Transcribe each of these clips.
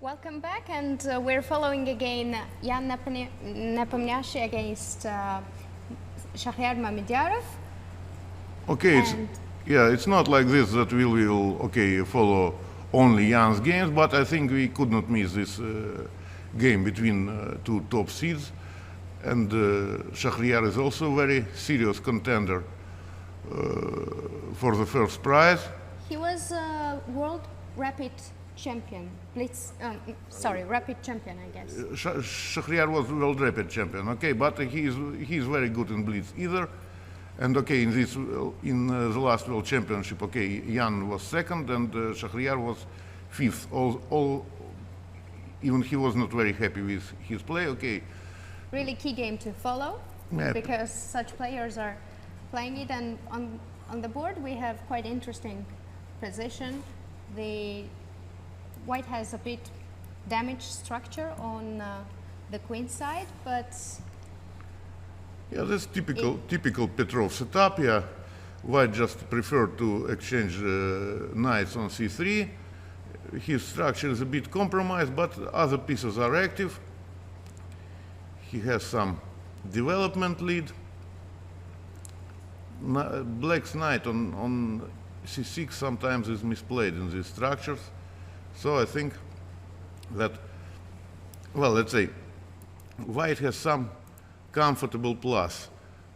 Welcome back, and we're following again Ian Nepomniachtchi against Shakhriyar Mamedyarov. Okay, it's not like this that we will follow only Jan's games, but I think we could not miss this game between two top seeds, and Shakhriyar is also a very serious contender for the first prize. He was world rapid champion, Blitz, rapid champion, I guess. Shakhriyar was world rapid champion, okay, but he is very good in Blitz either. And okay, in the last World Championship, okay, Jan was second and Shakhriyar was fifth. Even he was not very happy with his play, okay. Really key game to follow, because such players are playing it, and on the board we have quite interesting position. The white has a bit damaged structure on the queen side, but yeah, that's typical Petrov setup. Yeah, white just preferred to exchange knights on c3. His structure is a bit compromised, but other pieces are active. He has some development lead. Black's knight on c6 sometimes is misplayed in these structures. So I think that, well, let's say, white has some comfortable plus.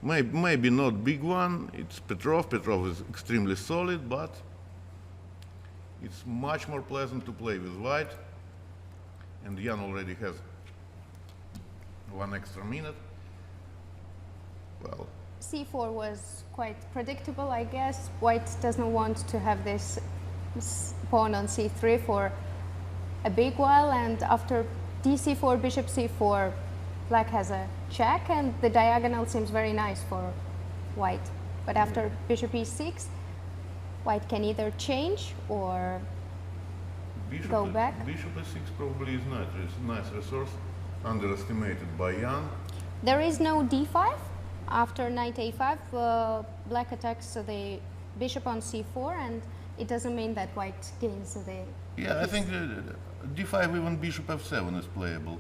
Maybe not big one. It's Petrov. Petrov is extremely solid, but it's much more pleasant to play with white. And Jan already has 1 extra minute. Well, c4 was quite predictable, I guess. White doesn't want to have this pawn on c3 for a big while, and after dc4, bishop c4, black has a check, and the diagonal seems very nice for white. But after bishop e6, white can either change or go back. Bishop e6 probably is not a nice resource, underestimated by Jan. There is no d5. After knight a5, black attacks the bishop on c4, and it doesn't mean that white gains the... Yeah, I think d5, even bishop f7 is playable.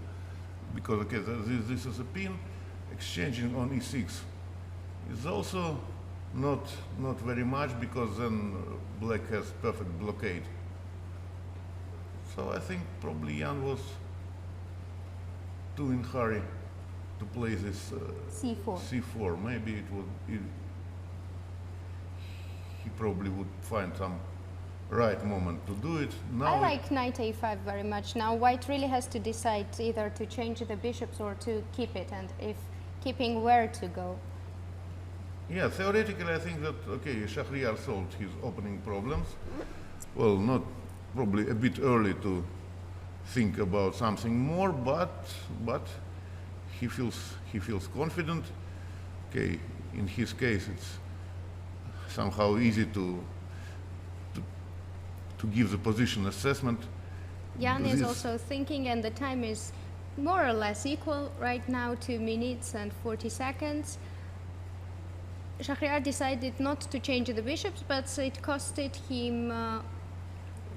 Because, okay, this is a pin. Exchanging on e6 is also not very much, because then black has perfect blockade. So I think probably Jan was too in hurry to play this c4. Maybe he probably would find some right moment to do it. Now I like knight a5 very much. Now white really has to decide either to change the bishops or to keep it, and if keeping, where to go. Yeah, theoretically I think that, okay, Shakhriyar solved his opening problems. Well, not probably a bit early to think about something more, but he feels confident. Okay, in his case it's somehow easy to give the position assessment. Jan is also thinking, and the time is more or less equal right now, 2 minutes and 40 seconds. Shakhriyar decided not to change the bishops, but it costed him,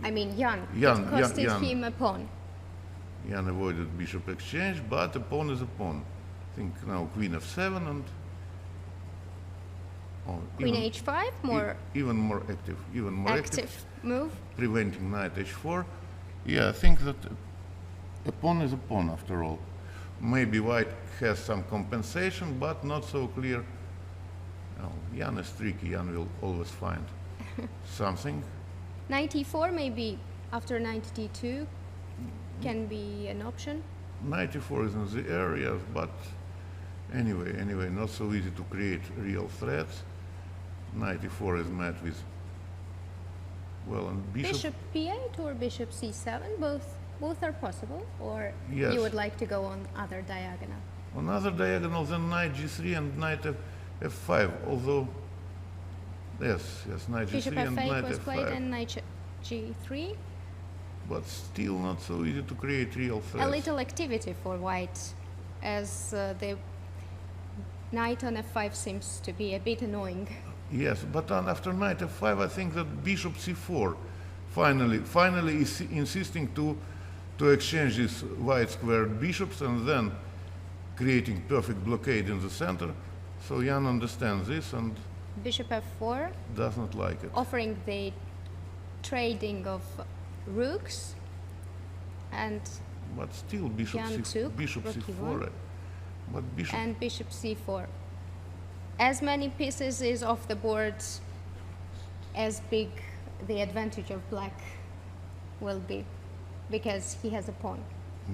Jan costed him a pawn. Jan avoided bishop exchange, but a pawn is a pawn. I think now queen f7 and queen h5, even more active move, preventing knight h4. Yeah, I think that a pawn is a pawn after all. Maybe white has some compensation, but not so clear. Jan is tricky. Jan will always find something. Knight e4, maybe after knight d2 can be an option. Knight e4 is in the areas, but anyway, not so easy to create real threats. Knight e4 is met with, well, and bishop p8 or bishop c7, both are possible, or yes. You would like to go on other diagonal? On other diagonal, then knight g3 and knight f5, although, yes, knight bishop g3 and f8 knight was f5. played, and knight g3. But still not so easy to create real threats. A little activity for white, as the knight on f5 seems to be a bit annoying. Yes, but after knight f5, I think that bishop c4 finally is insisting to to exchange these white squared bishops and then creating perfect blockade in the center. So Jan understands this and Bishop f4, does not like it. offering the trading of rooks, and But still bishop, Jan took, bishop rook c4. e1. But bishop, and bishop c4. As many pieces is off the board, as big the advantage of black will be, because he has a pawn.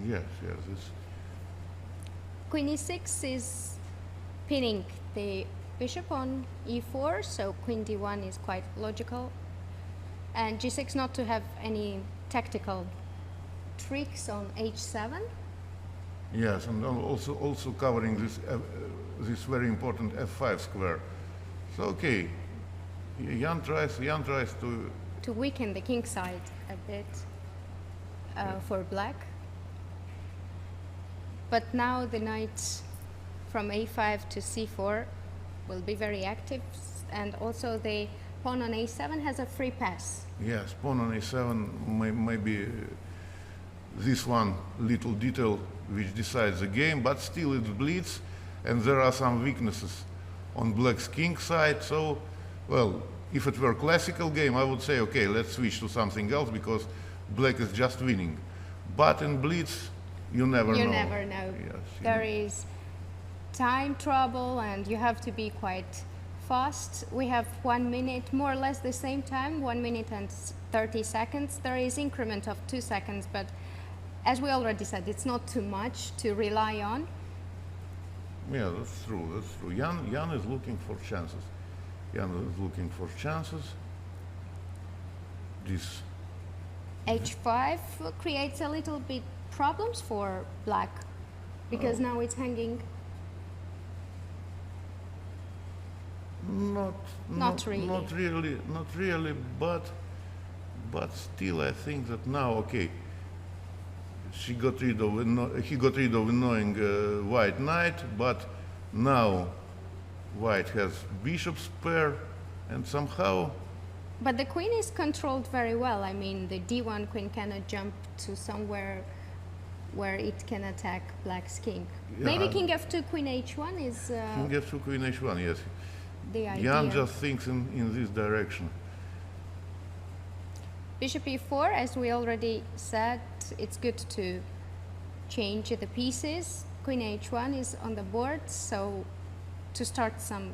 yes, yes. It's, Queen e6 is pinning the bishop on e4, so queen d1 is quite logical. And g6 not to have any tactical tricks on h7. yes, and also covering this this very important f5 square. So okay, Jan tries To weaken the king side a bit for black. But now the knight from a5 to c4 will be very active, and also the pawn on a7 has a free pass. yes, pawn on a7 may be this one little detail which decides the game, but still it's blitz, and there are some weaknesses on black's king side. So, well, if it were classical game, I would say, okay, let's switch to something else because black is just winning. But in blitz, you never know. You never know. Yes, There is time trouble, and you have to be quite fast. We have 1 minute, more or less the same time, 1 minute and 30 seconds. There is increment of 2 seconds, but as we already said, it's not too much to rely on. Yeah, that's true. That's true. Jan is looking for chances. Jan is looking for chances. This H5 creates a little bit problems for black, because now it's hanging. Not really, but still, I think that now, okay, he got rid of annoying white knight, but now white has bishop's pair, and somehow. But the queen is controlled very well. I mean, the d1 queen cannot jump to somewhere where it can attack black's king. Yeah, Maybe king f2, queen h1 is King f2, queen h1, yes. the idea. Jan just thinks in this direction. Bishop e4, as we already said, it's good to change the pieces. Queen h1 is on the board, so to start some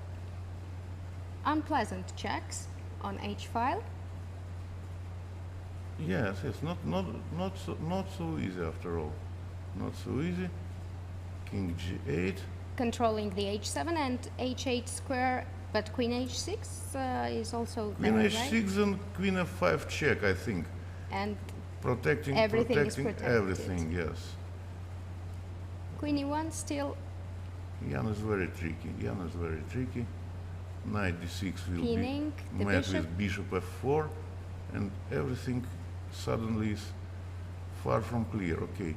unpleasant checks on h-file. Yes, it's not so easy after all. Not so easy. King g8. Controlling the h7 and h8 square, but queen h6 is also Queen there, h6 right? and queen f5 check, I think. And Protecting everything is protecting protected. everything, yes. queen e1 still Jan is very tricky. Jan is very tricky. Knight d6 will pinning be the met bishop. with bishop f4, and everything suddenly is far from clear. Okay.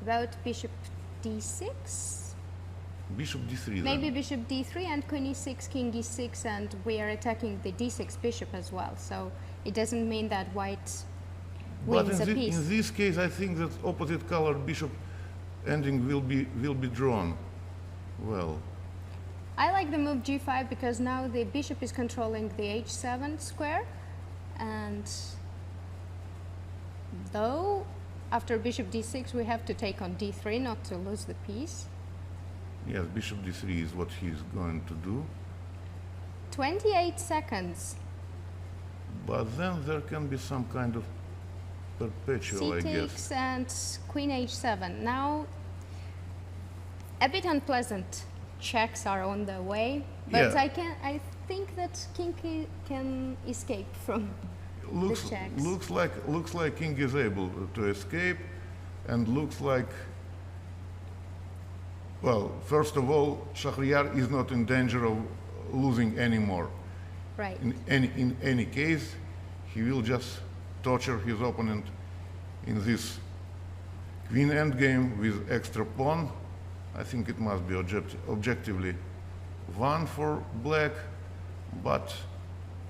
About bishop d6. Bishop d3 Maybe then. bishop d3 and queen e6, king e6, and we are attacking the d6 bishop as well. So it doesn't mean that white But wins a piece. in this case, I think that opposite colored bishop ending will be drawn. Well, I like the move g5 because now the bishop is controlling the h7 square, and though after bishop d6 we have to take on d3 not to lose the piece. yes, bishop d3 is what he's going to do. 28 seconds. But then there can be some kind of perpetual, I C guess. takes and queen h7. Now a bit unpleasant checks are on the way, but Yeah. I think that king can escape from Looks the checks. looks like king is able to escape, and looks like, well, first of all, Shakhriyar is not in danger of losing anymore. right. In any case, he will just torture his opponent in this queen endgame with extra pawn. I think it must be objectively won for black, but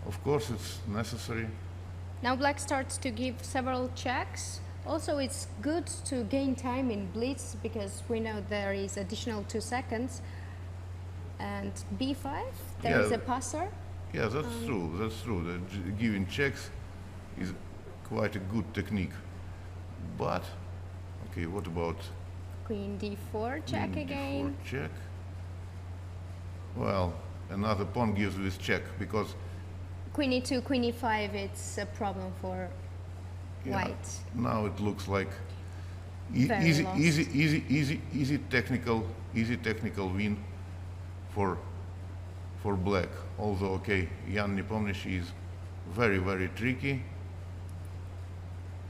of course it's necessary. Now black starts to give several checks. Also, it's good to gain time in Blitz because we know there is additional 2 seconds. And b5, there is a passer. Yeah, that's true. That's true. Giving checks is quite a good technique. But, okay, what about Queen d4 check Queen again. D4 check. Well, another pawn gives this check because Queen e2, Queen e5, it's a problem for white. Now it looks like Very easy technical win for black. Although, okay, Ian Nepomniachtchi is very tricky.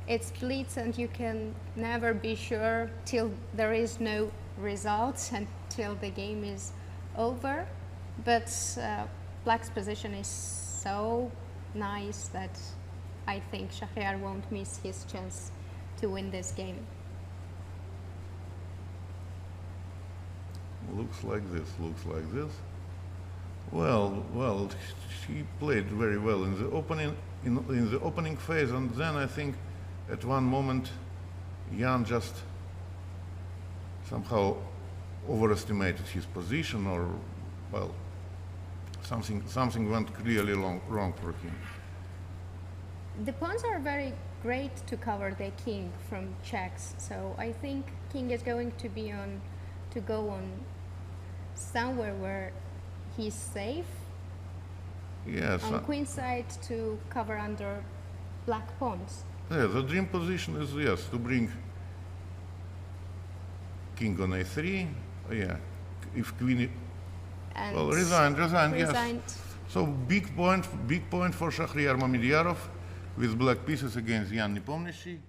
It's Blitz and you can never be sure till there is no results until the game is over. But black's position is so nice that I think Shakhriyar won't miss his chance to win this game. Looks like this. Well, she played very well in the opening phase, and then I think at one moment Ian just somehow overestimated his position, or well, something went clearly wrong for him. The pawns are very great to cover the king from checks, so I think king is going to go on somewhere where he's safe. Yes. On queen side to cover under black pawns. Yeah, the dream position is, yes, to bring king on a3. Yeah, if queen. And Well, resigned, yes. resigned. So big point for Shakhriyar Mamedyarov with black pieces against Ian Nepomniachtchi.